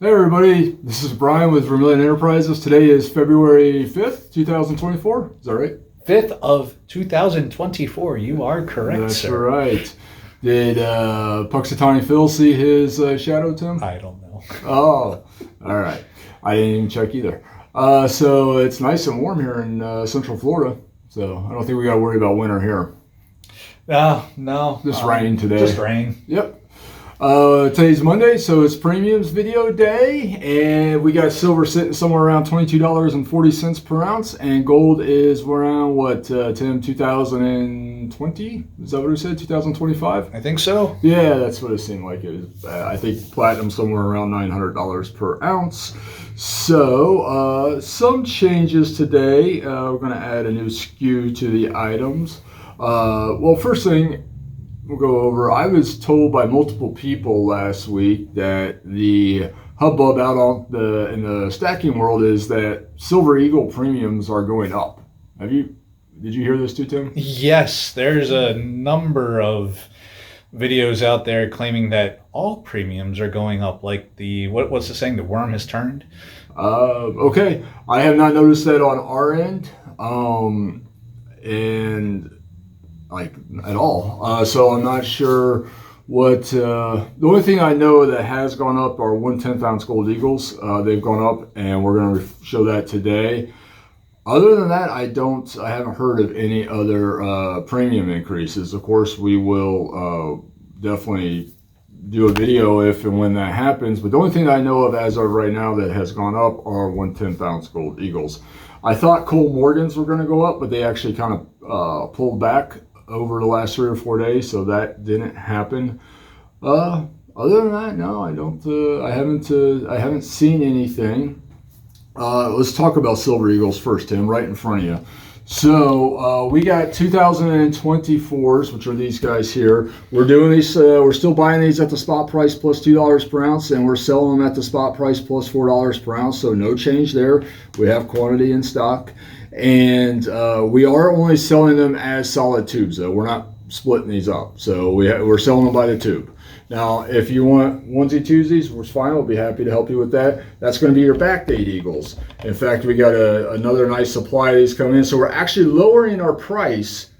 Hey everybody, this is Brian with Vermillion Enterprises. Today is February 5th, 2024. Is that right? 5th of 2024. You are correct, That's sir. right. Did Puxatawny Phil see his shadow, Tim? I don't know. Oh, all right. I didn't even check either. So it's nice and warm here in Central Florida. So I don't think we got to worry about winter here. No. Just rain today. Just rain. Yep. Today's Monday, so it's premiums video day, and we got silver sitting somewhere around $22.40 per ounce, and gold is around what, Tim, 2020? Is that what it said? 2025? I think so. Yeah, that's what it seemed like. It was, I think platinum somewhere around $900 per ounce. So some changes today. We're going to add a new SKU to the items. Well, first thing we'll go over, I was told by multiple people last week that the hubbub out on in the stacking world is that Silver Eagle premiums are going up. Did you hear this too, Tim? Yes, there's a number of videos out there claiming that all premiums are going up, like what's the saying, the worm has turned? Okay, I have not noticed that on our end, and like at all. So I'm not sure what. The only thing I know that has gone up are 1/10 ounce gold eagles. They've gone up, and we're going to show that today. Other than that, I haven't heard of any other premium increases. Of course, we will definitely do a video if and when that happens. But the only thing I know of as of right now that has gone up are 1/10 ounce gold eagles. I thought Cole Morgans were going to go up, but they actually kind of pulled back over the last 3 or 4 days, so that didn't happen. Other than that, no, I don't. I haven't seen anything. Let's talk about Silver Eagles first, Tim, right in front of you. So we got 2024s, which are these guys here. We're doing these. We're still buying these at the spot price plus $2 per ounce, and we're selling them at the spot price plus $4 per ounce. So no change there. We have quantity in stock, and we are only selling them as solid tubes. Though we're not splitting these up. So we're selling them by the tube. Now, if you want onesie twosies, we're fine. We'll be happy to help you with that. That's going to be your backdate eagles. In fact, we got another nice supply of these coming in. So we're actually lowering our price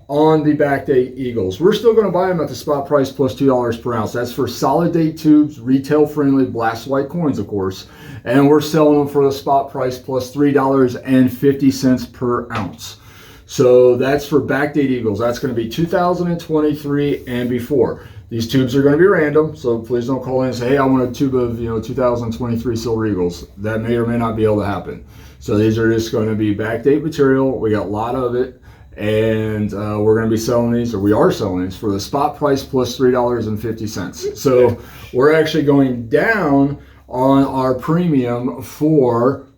on the backdate eagles. We're still going to buy them at the spot price plus $2 per ounce. That's for solid date tubes, retail friendly, blast white coins, of course. And we're selling them for the spot price plus $3.50 per ounce. So that's for backdate eagles. That's going to be 2023 and before. These tubes are going to be random, so please don't call in and say, hey, I want a tube of 2023 Silver Eagles. That may or may not be able to happen. So these are just going to be backdate material. We got a lot of it, and we're going to be selling these, or we are selling these, for the spot price plus $3.50. So we're actually going down on our premium for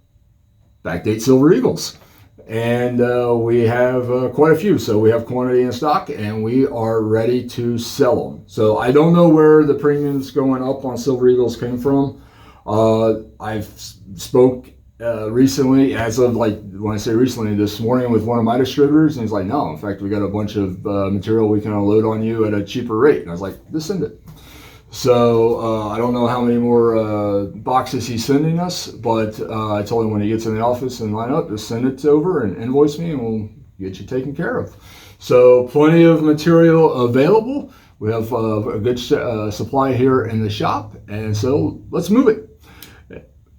backdate Silver Eagles. And we have quite a few, so we have quantity in stock, and we are ready to sell them. So I don't know where the premiums going up on Silver Eagles came from. I've spoke recently, as of like, when I say recently, this morning with one of my distributors, and he's like, no, in fact, we got a bunch of material we can unload on you at a cheaper rate. And I was like, just send it. So I don't know how many more boxes he's sending us, but I told him when he gets in the office and line up, just send it over and invoice me, and we'll get you taken care of. So plenty of material available. We have a good supply here in the shop, and so let's move it.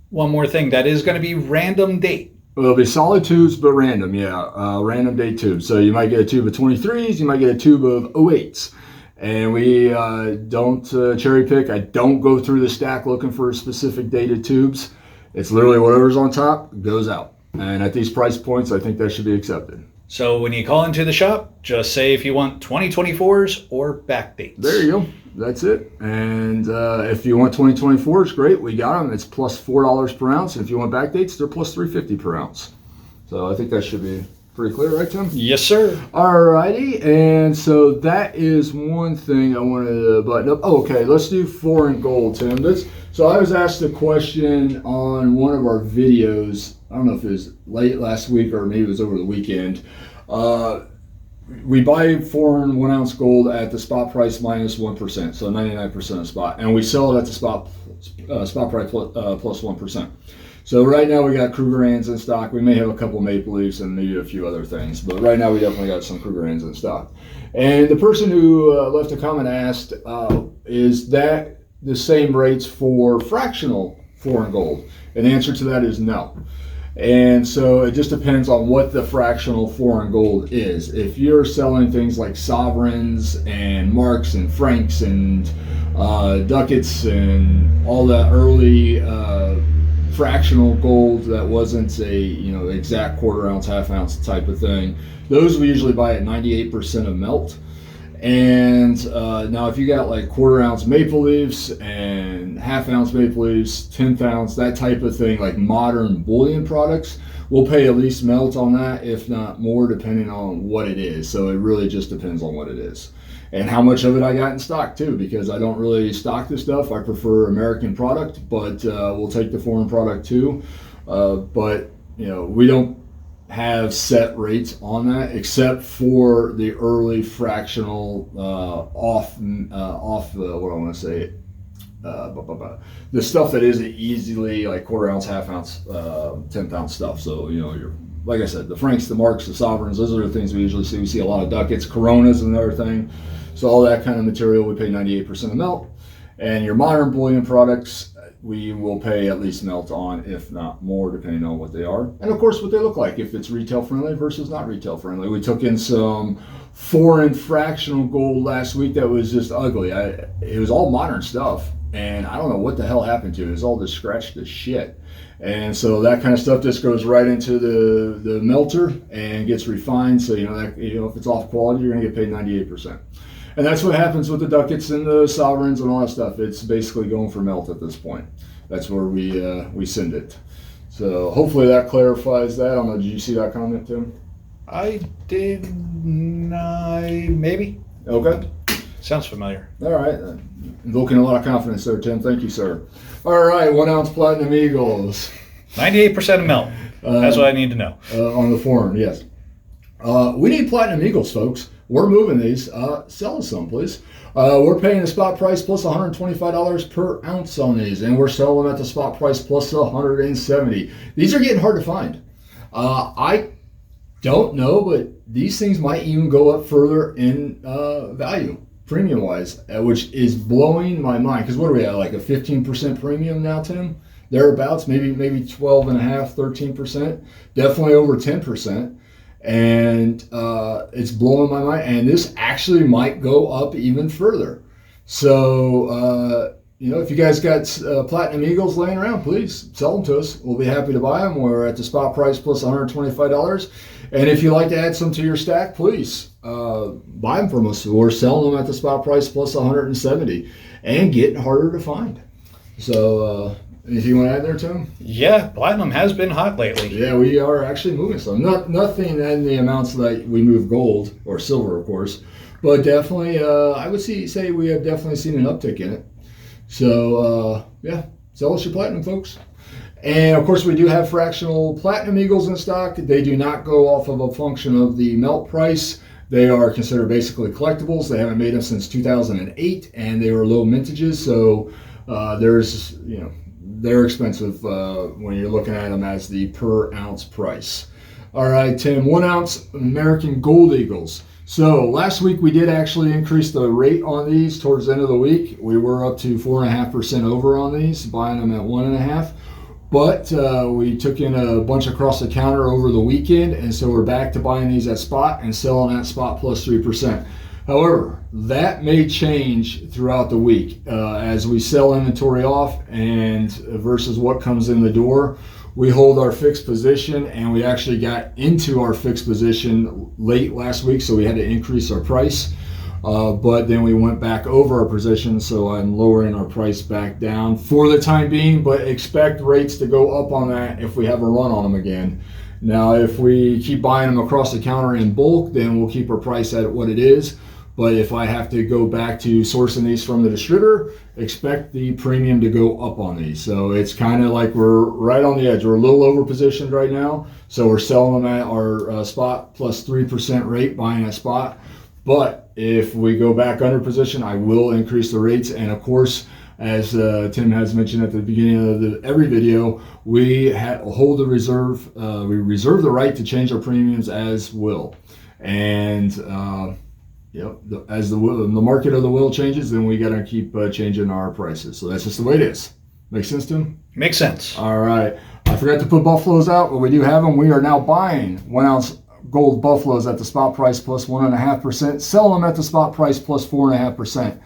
One more thing, that is going to be random date. It'll be solid tubes, but random, yeah, random date tubes. So you might get a tube of 23s, you might get a tube of 08s. And we don't cherry pick. I don't go through the stack looking for specific dated tubes. It's literally whatever's on top goes out. And at these price points, I think that should be accepted. So when you call into the shop, just say if you want 2024s or backdates. There you go. That's it. And if you want 2024s, great. We got them. It's plus $4 per ounce. And if you want backdates, they're plus $3.50 per ounce. So I think that should be pretty clear, right, Tim? Yes, sir. Alrighty, and so that is one thing I wanted to button up. Oh, okay, let's do foreign gold, Tim. So I was asked a question on one of our videos. I don't know if it was late last week or maybe it was over the weekend. we buy foreign 1 ounce gold at the spot price minus 1%, so 99% of spot, and we sell it at the spot price plus 1%. So right now we got Krugerrands in stock. We may have a couple Maple Leafs and maybe a few other things, but right now we definitely got some Krugerrands in stock. And the person who left a comment asked, is that the same rates for fractional foreign gold? And the answer to that is no. And so it just depends on what the fractional foreign gold is. If you're selling things like sovereigns and marks and francs and ducats and all that early fractional gold that wasn't a exact quarter ounce, half ounce type of thing, those we usually buy at 98% of melt. And now if you got like quarter ounce Maple Leafs and half ounce Maple Leafs, 10th ounce, that type of thing, like modern bullion products, we'll pay at least melt on that, if not more, depending on what it is. So it really just depends on what it is and how much of it I got in stock too, because I don't really stock this stuff. I prefer American product, but we'll take the foreign product too. But we don't have set rates on that except for the early fractional off what I want to say the stuff that isn't easily like quarter ounce, half ounce, 10th ounce stuff. So you're, like I said, the francs, the marks, the sovereigns, those are the things we usually see. We see a lot of ducats, coronas, and another thing. So all that kind of material we pay 98% of melt. And your modern bullion products we will pay at least melt on, if not more, depending on what they are. And of course what they look like, if it's retail friendly versus not retail friendly. We took in some foreign fractional gold last week that was just ugly. It was all modern stuff, and I don't know what the hell happened to it. It was all just scratched to shit. And so that kind of stuff just goes right into the melter and gets refined. So if it's off quality, you're gonna get paid 98%. And that's what happens with the ducats and the sovereigns and all that stuff. It's basically going for melt at this point. That's where we send it. So hopefully that clarifies that. I don't know, did you see that comment, Tim? I did not, maybe. Okay. Sounds familiar. All right. Invoking a lot of confidence there, Tim. Thank you, sir. All right, 1 ounce Platinum Eagles. 98% of melt. That's what I need to know. On the foreign, yes. We need Platinum Eagles, folks. We're moving these. Sell us some, please. We're paying the spot price plus $125 per ounce on these, and we're selling them at the spot price plus $170. These are getting hard to find. I don't know, but these things might even go up further in value, premium-wise, which is blowing my mind. Because what are we at, like a 15% premium now, Tim? Thereabouts, maybe 12.5%, 13%. Definitely over 10%. And it's blowing my mind, and this actually might go up even further. So if you guys got Platinum Eagles laying around, please sell them to us. We'll be happy to buy them. We're at the spot price plus $125. And if you'd like to add some to your stack, please buy them from us. We're selling them at the spot price plus $170 and getting harder to find. So anything you want to add there, Tim? Yeah, platinum has been hot lately. Yeah, we are actually moving some. Nothing in the amounts that we move gold or silver, of course, but definitely, I would say we have definitely seen an uptick in it. So sell us your platinum, folks. And of course, we do have fractional Platinum Eagles in stock. They do not go off of a function of the melt price. They are considered basically collectibles. They haven't made them since 2008, and they were low mintages. So they're expensive when you're looking at them as the per ounce price. All right, Tim, 1 ounce American Gold Eagles. So last week we did actually increase the rate on these towards the end of the week. We were up to 4.5% over on these, buying them at 1.5%. But we took in a bunch across the counter over the weekend, and so we're back to buying these at spot and selling at spot plus 3%. However, that may change throughout the week as we sell inventory off and versus what comes in the door. We hold our fixed position, and we actually got into our fixed position late last week, so we had to increase our price. But then we went back over our position, so I'm lowering our price back down for the time being, but expect rates to go up on that if we have a run on them again. Now, if we keep buying them across the counter in bulk, then we'll keep our price at what it is. But if I have to go back to sourcing these from the distributor, expect the premium to go up on these. So it's kind of like we're right on the edge. We're a little over positioned right now. So we're selling them at our spot plus 3% rate, buying at spot. But if we go back under position, I will increase the rates. And of course, as Tim has mentioned at the beginning of every video, we hold the reserve. We reserve the right to change our premiums as will. And as the market of the will changes, then we got to keep changing our prices. So that's just the way it is. Make sense, Tim? Makes sense. All right. I forgot to put buffaloes out, but we do have them. We are now buying 1 ounce gold buffaloes at the spot price plus 1.5%, selling them at the spot price plus 4.5%.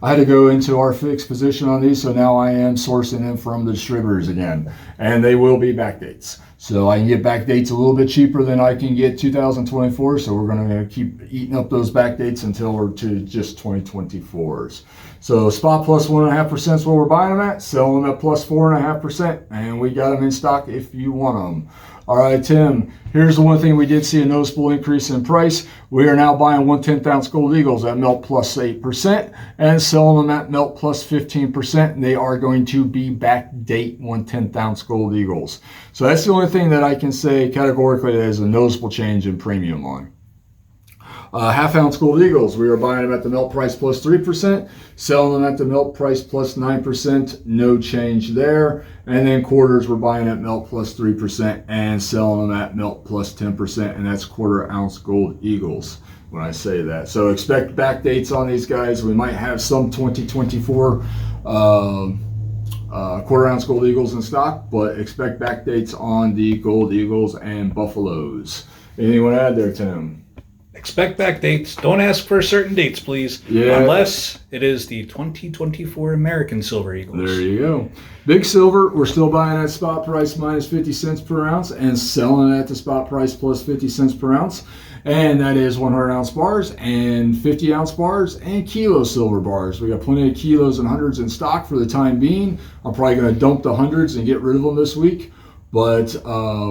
I had to go into our fixed position on these, so now I am sourcing them from the distributors again, and they will be back dates. So I can get back dates a little bit cheaper than I can get 2024, so we're going to keep eating up those back dates until we're to just 2024s. So spot plus 1.5% is what we're buying them at, selling them at plus 4.5%, and we got them in stock if you want them. All right, Tim, here's the one thing we did see a noticeable increase in price. We are now buying 1/10 ounce gold eagles at melt plus 8% and selling them at melt plus 15%. And they are going to be back date 1/10 ounce gold eagles. So that's the only thing that I can say categorically that is a noticeable change in premium on. Half ounce gold eagles, we are buying them at the melt price plus 3%, selling them at the melt price plus 9%, no change there. And then quarters, we're buying at melt plus 3% and selling them at melt plus 10%, and that's quarter ounce gold eagles when I say that. So expect back dates on these guys. We might have some 2024 quarter ounce gold eagles in stock, but expect back dates on the gold eagles and buffaloes. Anything you want to add there, Tim? Expect back dates. Don't ask for certain dates, please. Yeah. Unless it is the 2024 American Silver Eagles. There you go. Big silver, we're still buying at spot price minus 50 cents per ounce and selling at the spot price plus 50 cents per ounce. And that is 100 ounce bars and 50 ounce bars and kilo silver bars. We got plenty of kilos and hundreds in stock for the time being. I'm probably going to dump the hundreds and get rid of them this week. But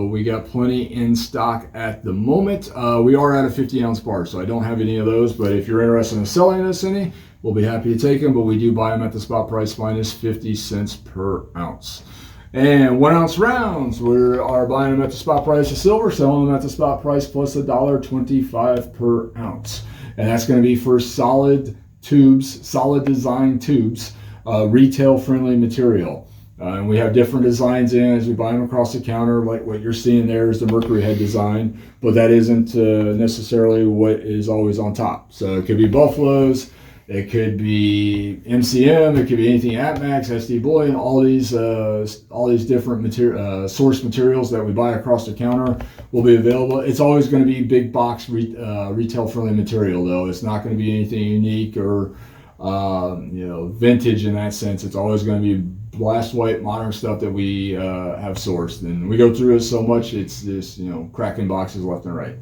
we got plenty in stock at the moment. We are at a 50 ounce bar, so I don't have any of those. But if you're interested in selling us any, we'll be happy to take them. But we do buy them at the spot price minus 50 cents per ounce. And 1 ounce rounds, we are buying them at the spot price of silver, selling them at the spot price plus $1.25 per ounce. And that's going to be for solid tubes, solid design tubes, retail friendly material. And we have different designs in as we buy them across the counter. Like what you're seeing there is the Mercury head design, but that isn't necessarily what is always on top. So it could be buffaloes, it could be MCM, it could be anything ATMAX, SD Bullion, all these different source materials that we buy across the counter will be available. It's always going to be big box retail friendly material though. It's not going to be anything unique or vintage in that sense. It's always going to be blast white modern stuff that we have sourced, and we go through it so much it's just cracking boxes left and right.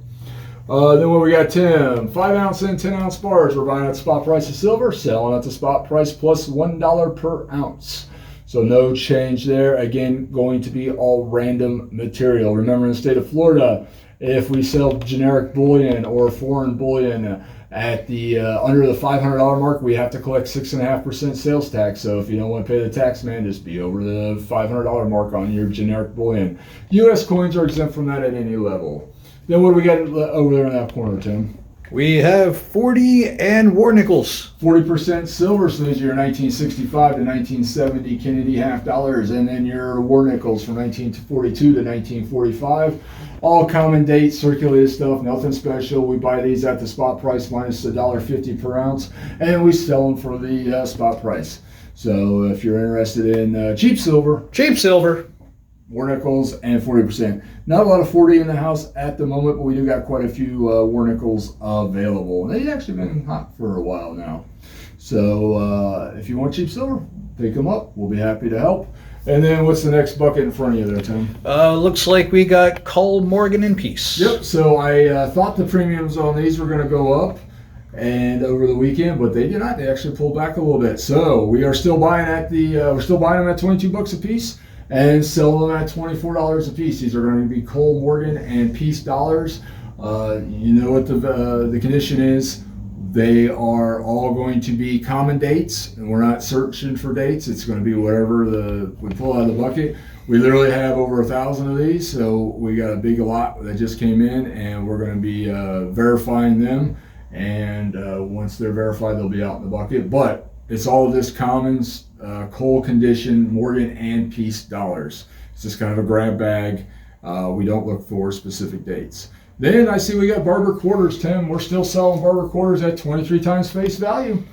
Then what we got, Tim, 5 ounce and 10 ounce bars, we're buying at the spot price of silver, selling at the spot price plus $1 per ounce. So no change there. Again, going to be all random material. Remember, in the state of Florida, if we sell generic bullion or foreign bullion at the under the $500 mark, we have to collect 6.5% sales tax. So if you don't want to pay the tax, man, just be over the $500 mark on your generic bullion. U.S. coins are exempt from that at any level. Then what do we got over there in that corner, Tim? We have 40 and war nickels. 40% silver, so these are your 1965 to 1970 Kennedy half dollars, and then your war nickels from 1942 to 1945. All common dates, circulated stuff, nothing special. We buy these at the spot price minus $1.50 per ounce, and we sell them for the spot price. So if you're interested in cheap silver, war nickels, and 40%. Not a lot of 40 in the house at the moment, but we do got quite a few war nickels available. And they've actually been hot for a while now. So if you want cheap silver, pick them up. We'll be happy to help. And then what's the next bucket in front of you there, Tim? Looks like we got Cole, Morgan, and Peace. Yep, so I thought the premiums on these were going to go up and over the weekend, but they did not. They actually pulled back a little bit. So we are still buying at we're still buying them at $22 a piece and selling them at $24 a piece. These are going to be Cole, Morgan, and Peace dollars. You know what the condition is. They are all going to be common dates, and we're not searching for dates. It's going to be whatever we pull out of the bucket. We literally have over 1,000 of these, so we got a big lot that just came in, and we're going to be verifying them. And once they're verified, they'll be out in the bucket. But it's all of this commons, coal condition, Morgan and Peace dollars. It's just kind of a grab bag. We don't look for specific dates. Then I see we got Barber Quarters, Tim. We're still selling Barber Quarters at 23 times face value.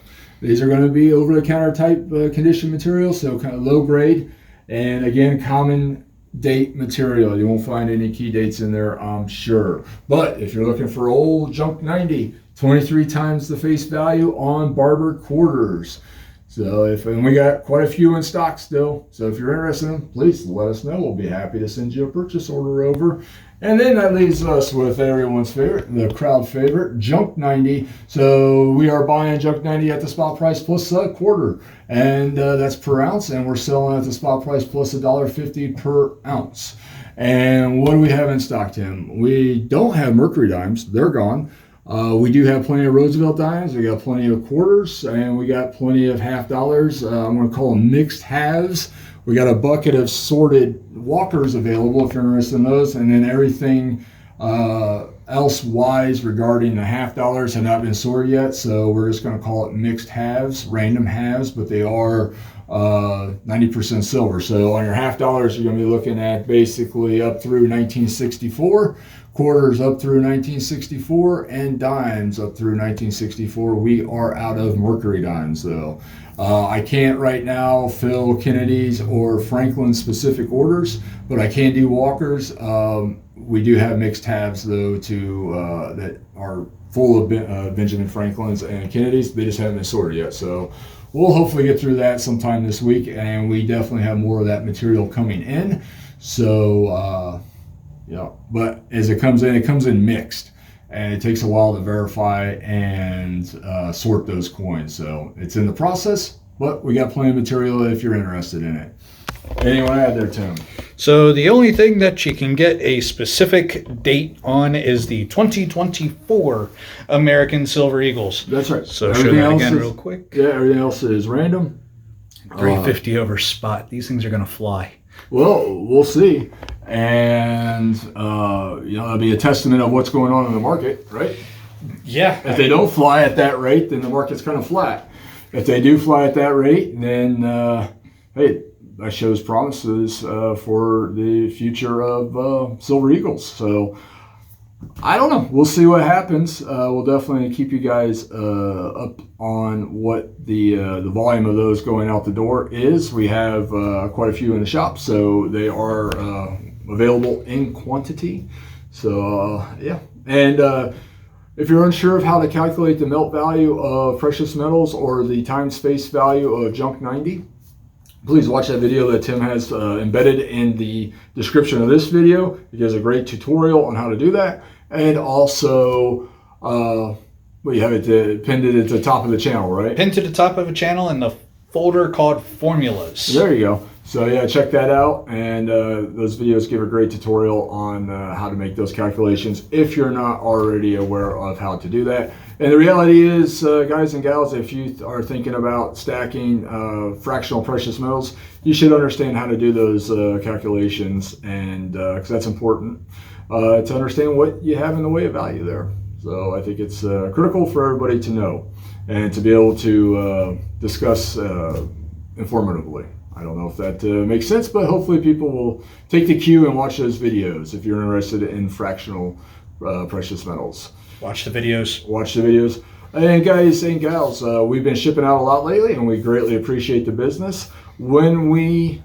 These are going to be over-the-counter type condition material, so kind of low grade. And again, common date material. You won't find any key dates in there, I'm sure. But if you're looking for old junk 90, 23 times the face value on Barber Quarters. So and we got quite a few in stock still. So if you're interested in them, please let us know. We'll be happy to send you a purchase order over. And then that leaves us with everyone's favorite, the crowd favorite, junk 90. So we are buying junk 90 at the spot price plus a quarter, and that's per ounce. And we're selling at the spot price plus $1.50 per ounce. And what do we have in stock, Tim? We don't have mercury dimes; they're gone. We do have plenty of Roosevelt dimes. We got plenty of quarters, and we got plenty of half dollars. I'm going to call them mixed halves. We got a bucket of sorted walkers available if you're interested in those, and then everything else wise regarding the half dollars have not been sorted yet. So we're just going to call it mixed halves, random halves, but they are 90% silver. So on your half dollars, you're going to be looking at basically up through 1964. Quarters up through 1964, and dimes up through 1964. We are out of mercury dimes, though. I can't right now fill Kennedy's or Franklin specific orders, but I can do walkers. We do have mixed halves, though, that are full of Benjamin Franklin's and Kennedy's. They just haven't been sorted yet. So we'll hopefully get through that sometime this week, and we definitely have more of that material coming in. So, yeah, but as it comes in mixed, and it takes a while to verify and sort those coins. So it's in the process, but we got plenty of material if you're interested in it. Anything to add there, Tim? So the only thing that you can get a specific date on is the 2024 American Silver Eagles. That's right. So show that again real quick. Yeah, everything else is random. 350 over spot. These things are going to fly. Well, we'll see. And, that'll be a testament of what's going on in the market, right? Yeah. If they don't fly at that rate, then the market's kind of flat. If they do fly at that rate, then, hey, that shows promises for the future of Silver Eagles. So, I don't know. We'll see what happens. We'll definitely keep you guys up on what the volume of those going out the door is. We have quite a few in the shop, so they are available in quantity. So yeah, and if you're unsure of how to calculate the melt value of precious metals or the time space value of junk 90, please watch that video that Tim has embedded in the description of this video. He gives a great tutorial on how to do that. And also, you have it pinned at the top of the channel, right? Pinned to the top of a channel in the folder called Formulas. There you go. So yeah, check that out. And those videos give a great tutorial on how to make those calculations if you're not already aware of how to do that. And the reality is, guys and gals, if you are thinking about stacking fractional precious metals, you should understand how to do those calculations, and because that's important to understand what you have in the way of value there. So I think it's critical for everybody to know and to be able to discuss informatively. I don't know if that makes sense, but hopefully people will take the cue and watch those videos if you're interested in fractional precious metals. Watch the videos. Watch the videos. And guys and gals, we've been shipping out a lot lately, and we greatly appreciate the business. When we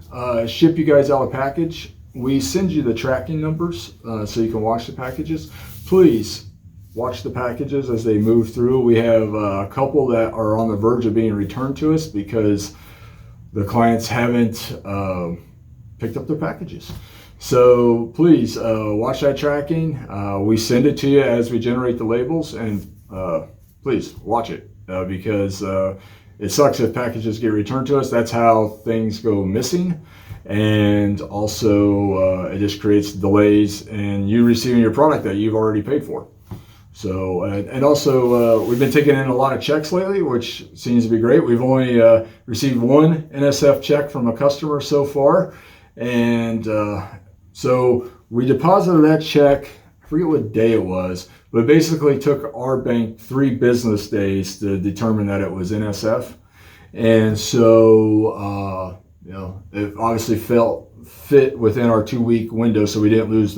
ship you guys out a package, we send you the tracking numbers so you can watch the packages. Please watch the packages as they move through. We have a couple that are on the verge of being returned to us because the clients haven't picked up their packages. So please watch that tracking. We send it to you as we generate the labels, and please watch it because it sucks if packages get returned to us. That's how things go missing. And also it just creates delays in you receiving your product that you've already paid for. So, and also, we've been taking in a lot of checks lately, which seems to be great. We've only received one NSF check from a customer so far. And so we deposited that check, I forget what day it was, but it basically took our bank 3 business days to determine that it was NSF. And so, it obviously fit within our 2-week window, so we didn't lose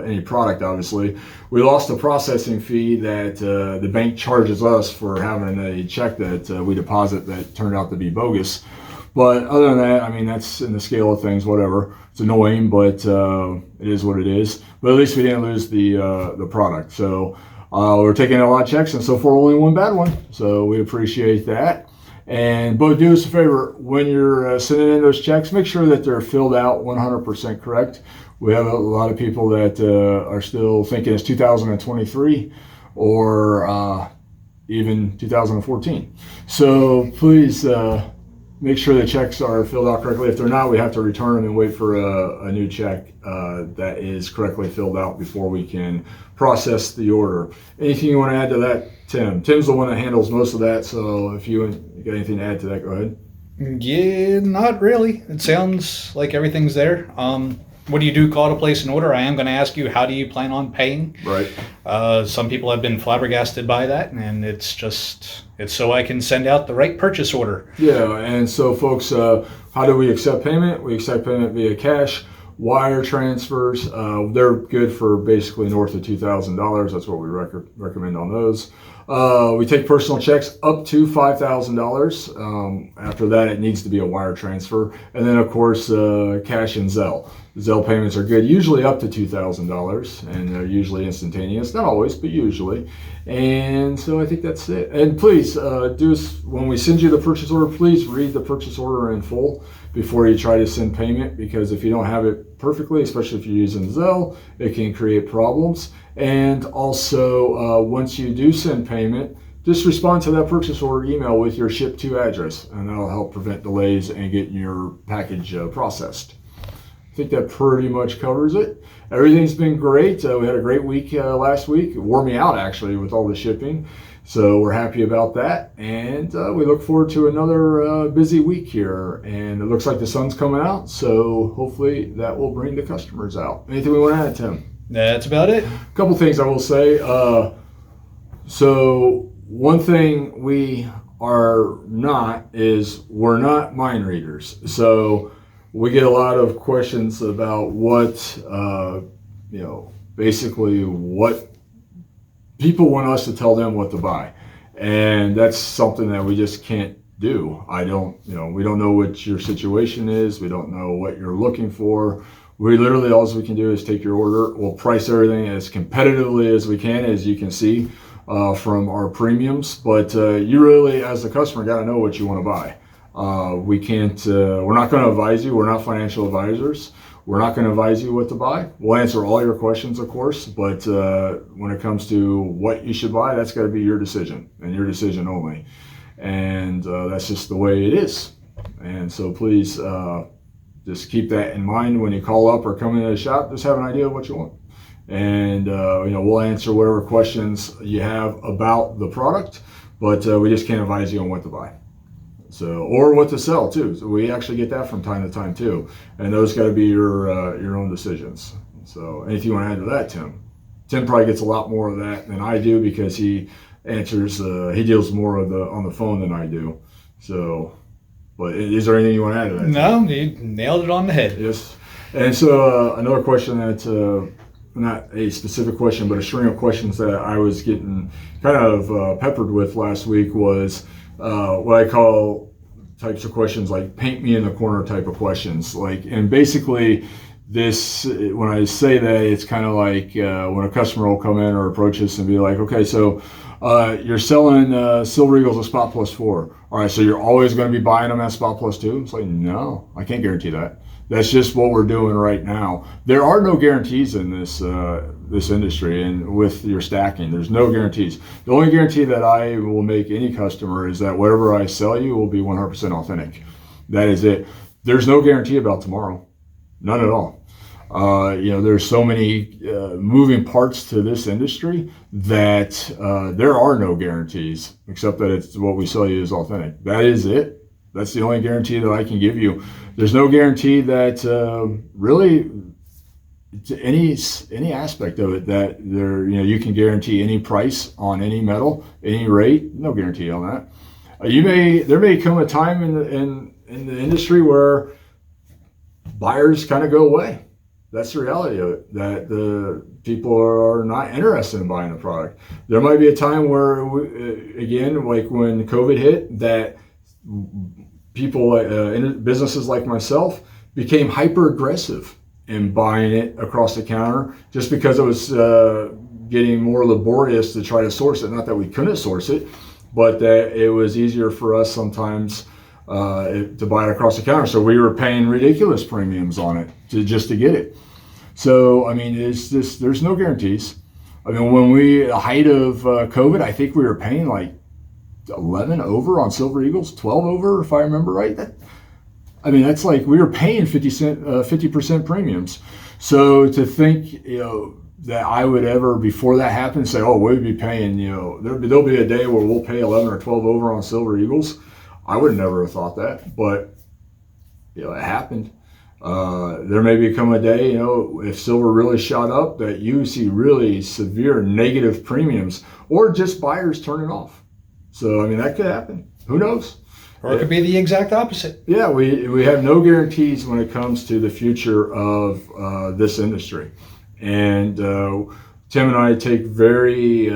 any product. Obviously, we lost the processing fee that the bank charges us for having a check that we deposit that turned out to be bogus. But other than that, I mean, that's in the scale of things. Whatever. It's annoying, but it is what it is. But at least we didn't lose the product. So we're taking a lot of checks, and so far only one bad one. So we appreciate that. And but do us a favor, when you're sending in those checks, make sure that they're filled out 100% correct. We have a lot of people that are still thinking it's 2023 or even 2014. So please make sure the checks are filled out correctly. If they're not, we have to return them and wait for a new check that is correctly filled out before we can process the order. Anything you want to add to that, Tim? Tim's the one that handles most of that, so if you got anything to add to that, go ahead. Yeah, not really. It sounds like everything's there. What do you do? Call to place an order? I am going to ask you, how do you plan on paying? Right. Some people have been flabbergasted by that, and it's so I can send out the right purchase order. Yeah, and so folks, how do we accept payment? We accept payment via cash, wire transfers. They're good for basically north of $2,000. That's what we recommend on those. We take personal checks up to $5,000. After that, it needs to be a wire transfer. And then, of course, cash and Zelle. Zelle payments are good, usually up to $2,000, and they're usually instantaneous. Not always, but usually. And so I think that's it. And please, when we send you the purchase order, please read the purchase order in full before you try to send payment, because if you don't have it perfectly, especially if you're using Zelle, it can create problems. And also, once you do send payment, just respond to that purchase order email with your ship to address, and that'll help prevent delays and get your package processed. I think that pretty much covers it. Everything's been great. We had a great week last week. It wore me out, actually, with all the shipping. So we're happy about that. And we look forward to another busy week here. And it looks like the sun's coming out. So hopefully that will bring the customers out. Anything we want to add, Tim? That's about it. A couple things I will say. So one thing we are not is we're not mind readers. So we get a lot of questions about what, basically what people want us to tell them what to buy. And that's something that we just can't do. We don't know what your situation is. We don't know what you're looking for. We literally, all we can do is take your order. We'll price everything as competitively as we can, as you can see from our premiums. But you really, as the customer, got to know what you want to buy. We're not going to advise you. We're not financial advisors. We're not going to advise you what to buy. We'll answer all your questions, of course, but when it comes to what you should buy, that's got to be your decision and your decision only. And that's just the way it is. And so please just keep that in mind when you call up or come into the shop. Just have an idea of what you want. And we'll answer whatever questions you have about the product, but we just can't advise you on what to buy. So, or what to sell too. So we actually get that from time to time too, and those got to be your own decisions. So, anything you want to add to that, Tim? Tim probably gets a lot more of that than I do because he answers. He deals more on the phone than I do. So, but is there anything you want to add to that, Tim? No, you nailed it on the head. Yes. And so another question that. Not a specific question, but a string of questions that I was getting kind of peppered with last week was what I call types of questions like paint me in the corner type of questions. And basically this, when I say that, it's kind of like when a customer will come in or approach us and be like, okay, so you're selling Silver Eagles at spot +4. All right, so you're always going to be buying them at spot +2? It's like, no, I can't guarantee that. That's just what we're doing right now. There are no guarantees in this industry, and with your stacking, there's no guarantees. The only guarantee that I will make any customer is that whatever I sell you will be 100% authentic. That is it. There's no guarantee about tomorrow, none at all. There's so many moving parts to this industry that there are no guarantees, except that it's what we sell you is authentic. That is it. That's the only guarantee that I can give you. There's no guarantee that really to any aspect of it that you can guarantee any price on any metal, any rate. No guarantee on that. There may come a time in the industry where buyers kind of go away. That's the reality of it, that the people are not interested in buying the product. There might be a time where, again, like when COVID hit, that people, businesses like myself, became hyper aggressive in buying it across the counter just because it was getting more laborious to try to source it. Not that we couldn't source it, but that it was easier for us sometimes to buy it across the counter. So we were paying ridiculous premiums on it just to get it. So, I mean, there's no guarantees. I mean, when the height of COVID, I think we were paying like 11 over on Silver Eagles, 12 over, if I remember right. That's like we were paying 50% premiums. So to think, that I would ever, before that happened, say, oh, we'd be paying, there'll be a day where we'll pay 11 or 12 over on Silver Eagles. I would never have thought that, but it happened. There may become a day, if silver really shot up, that you see really severe negative premiums, or just buyers turning off. So, I mean, that could happen. Who knows? Or it could be the exact opposite. Yeah, we have no guarantees when it comes to the future of this industry. And Tim and I take very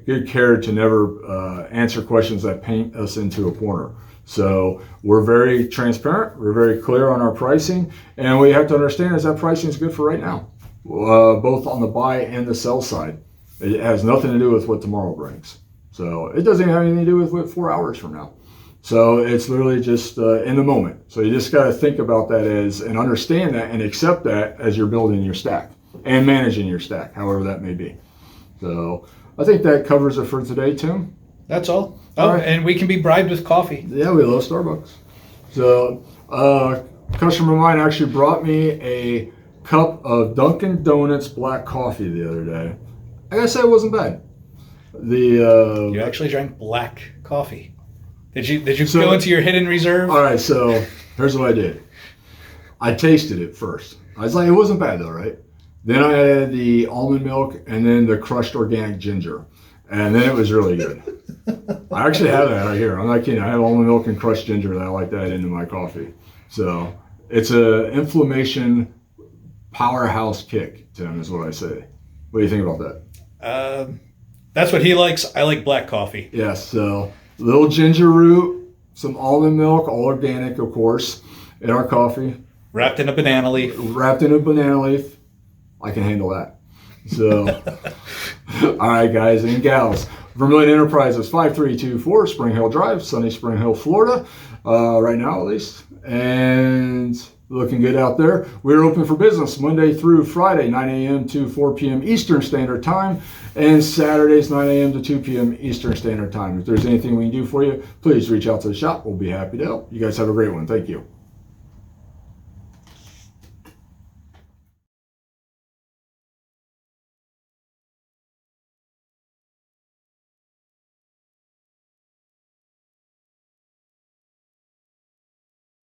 good care to never answer questions that paint us into a corner. So we're very transparent, we're very clear on our pricing, and what you have to understand is that pricing is good for right now, both on the buy and the sell side. It has nothing to do with what tomorrow brings. So it doesn't have anything to do with what 4 hours from now. So it's literally just in the moment. So you just got to think about that and understand that and accept that as you're building your stack and managing your stack, however that may be. So I think that covers it for today, Tim. That's all. Oh, right. And we can be bribed with coffee. Yeah, we love Starbucks. So a customer of mine actually brought me a cup of Dunkin' Donuts black coffee the other day. I gotta say it wasn't bad. You actually drank black coffee. Did you go into your hidden reserve? All right, so here's what I did. I tasted it first. I was like, it wasn't bad though, right? Then I added the almond milk and then the crushed organic ginger. And then it was really good. I actually have that right here. I'm not kidding. I have almond milk and crushed ginger, and I like that into my coffee. So it's a inflammation powerhouse kick, Tim, is what I say. What do you think about that? That's what he likes. I like black coffee. Yes. So little ginger root, some almond milk, all organic, of course, in our coffee. Wrapped in a banana leaf. I can handle that. So, all right, guys and gals. Vermillion Enterprises, 5324 Spring Hill Drive, sunny Spring Hill, Florida, right now at least. And looking good out there. We're open for business Monday through Friday, 9 a.m. to 4 p.m. Eastern Standard Time, and Saturdays, 9 a.m. to 2 p.m. Eastern Standard Time. If there's anything we can do for you, please reach out to the shop. We'll be happy to help. You guys have a great one. Thank you.